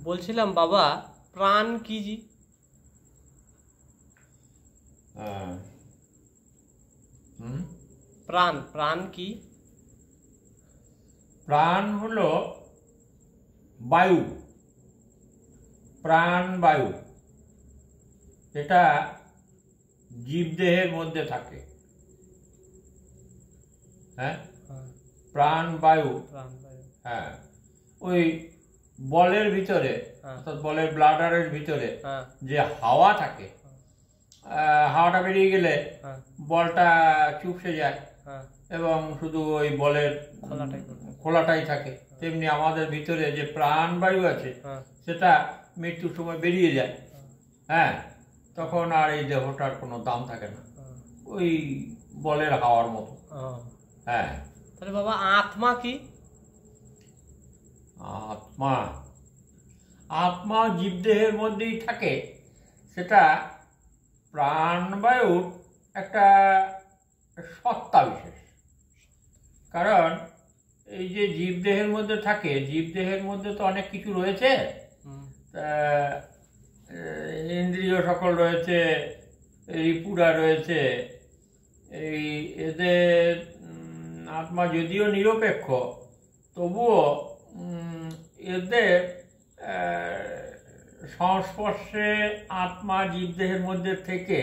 বলছিলাম বাবা, প্রাণ কি জি? প্রাণ প্রাণ কি? প্রাণ হলো বায়ু, প্রাণ বায়ু, এটা জীবদেহের মধ্যে থাকে। হ্যাঁ, প্রাণ বায়ু। হ্যাঁ, ওই বলের ভিতরে, অর্থাৎ বলের ব্লাডারের ভিতরে যে হাওয়া থাকে, হাওয়াটা বেরিয়ে গেলে বলটা চুপসে যায় এবং শুধু ওই বলের খোলাটাই থাকে। তেমনি আমাদের ভিতরে যে প্রাণবায়ু আছে সেটা মৃত্যুর সময় বেরিয়ে যায়। হ্যাঁ, তখন আর এই দেহটার কোনো দাম থাকে না, ওই বলের হাওয়ার মতো। হ্যাঁ, তাহলে বাবা আত্মা কি? আত্মা, আত্মা জীবদেহের মধ্যেই থাকে। সেটা প্রাণবায়ুর একটা সত্তা বিশেষ। কারণ এই যে জীবদেহের মধ্যে থাকে, জীবদেহের মধ্যে তো অনেক কিছু রয়েছে, ইন্দ্রিয় সকল রয়েছে, রিপুরা রয়েছে। এই এদের আত্মা যদিও নিরপেক্ষ, তবুও এদের সংস্পর্শে আত্মা জীবদেহের মধ্যে থেকে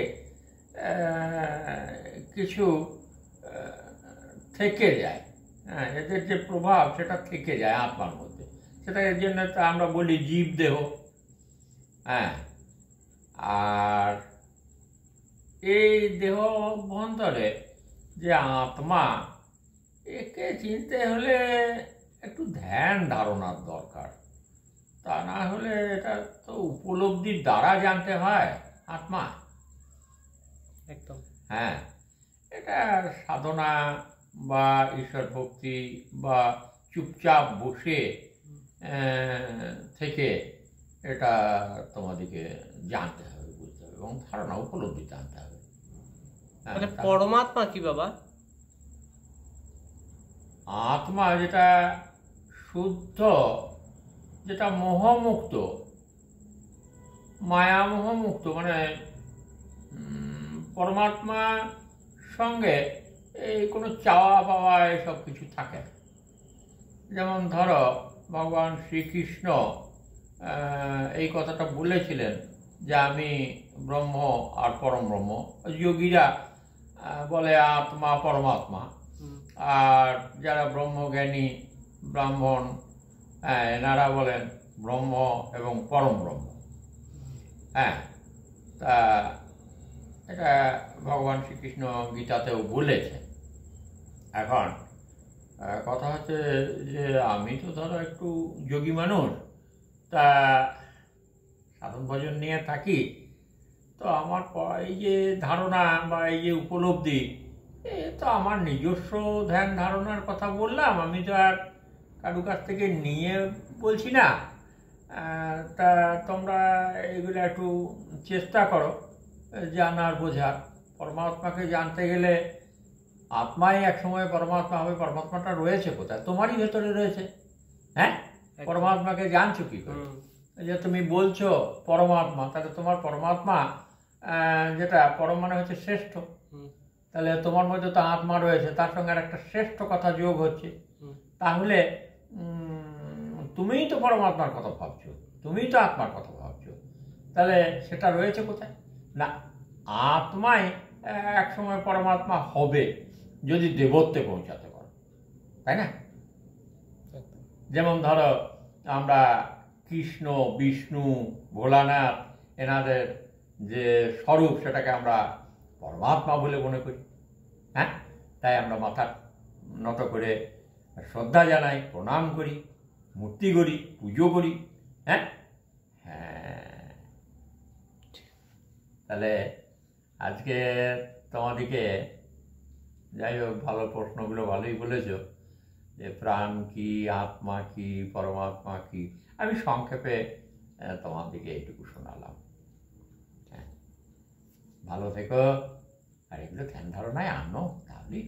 কিছু থেকে যায়। হ্যাঁ, এদের যে প্রভাব সেটা থেকে যায় আত্মার মধ্যে, সেটা এর জন্য আমরা বলি জীবদেহ। হ্যাঁ, আর এই দেহ অভ্যন্তরে যে আত্মা, একে চিনতে হলে একটু ধ্যান ধারণার দরকার। তা না হলে এটা তো উপলব্ধির দ্বারা জানতে হয় আত্মা। একদম। হ্যাঁ, এটা সাধনা বা ঈশ্বর ভক্তি বা চুপচাপ বসে থেকে এটা তোমাদেরকে জানতে হবে, বুঝতে হবে এবং ধারণা উপলব্ধি জানতে হবে। পরমাত্মা কি বাবা? আত্মা যেটা শুদ্ধ, যেটা মোহমুক্ত, মায়ামোহমুক্ত, মানে পরমাত্মার সঙ্গে এই কোনো চাওয়া পাওয়া এসব কিছু থাকে না। যেমন ধরো ভগবান শ্রীকৃষ্ণ এই কথাটা বলেছিলেন যে আমি ব্রহ্ম আর পরম ব্রহ্ম। যোগীরা বলে আত্মা পরমাত্মা, আর যারা ব্রহ্মজ্ঞানী ব্রাহ্মণ এনারা বলেন ব্রহ্ম এবং পরম ব্রহ্ম। হ্যাঁ, তা এটা ভগবান শ্রীকৃষ্ণ গীতাতেও বলেছেন। এখন কথা হচ্ছে যে আমি তো ধরো একটু যোগী মানুষ, তা সাধন ভজন নিয়ে থাকি, তো আমার এই যে ধারণা বা এই যে উপলব্ধি, এ তো আমার নিজস্ব ধ্যান ধারণার কথা বললাম, আমি তো আর কারু কাছ থেকে নিয়ে বলছি না। তা তোমরা এগুলো একটু চেষ্টা করো জানার, বোঝার। পরমাত্মাকে জানতে গেলে আত্মাই একসময় পরমাত্মা হবে। পরমাত্মাটা রয়েছে কোথায়? তোমারই ভেতরে রয়েছে। হ্যাঁ, পরমাত্মাকে জানছো কি করে? যে তুমি বলছো পরমাত্মা, তাহলে তোমার পরমাত্মা যেটা পরম মানে হচ্ছে শ্রেষ্ঠ, তাহলে তোমার মধ্যে তো আত্মা রয়েছে, তার সঙ্গে আর একটা শ্রেষ্ঠ কথা যোগ হচ্ছে। তাহলে তুমিই তো পরমাত্মার কথা ভাবছো, তুমিই তো আত্মার কথা ভাবছো, তাহলে সেটা রয়েছে কোথায়? না, আত্মাই এক সময় পরমাত্মা হবে যদি দেবত্বে পৌঁছাতে পারো, তাই না? যেমন ধরো আমরা কৃষ্ণ, বিষ্ণু, ভোলানাথ এনাদের যে স্বরূপ সেটাকে আমরা পরমাত্মা বলে মনে করি। হ্যাঁ, তাই আমরা মাথা নত করে শ্রদ্ধা জানাই, প্রণাম করি, মূর্তি করি, পুজো করি। হ্যাঁ হ্যাঁ, তাহলে আজকে তোমাদিকে যাই হোক, ভালো প্রশ্নগুলো ভালোই বলেছ যে প্রাণ কি, আত্মা কি, পরমাত্মা কি। আমি সংক্ষেপে তোমাদিকে এইটুকু শোনালাম। হ্যাঁ, ভালো থেকো, আর এগুলো ধ্যান ধারণায় আনো, তাহলেই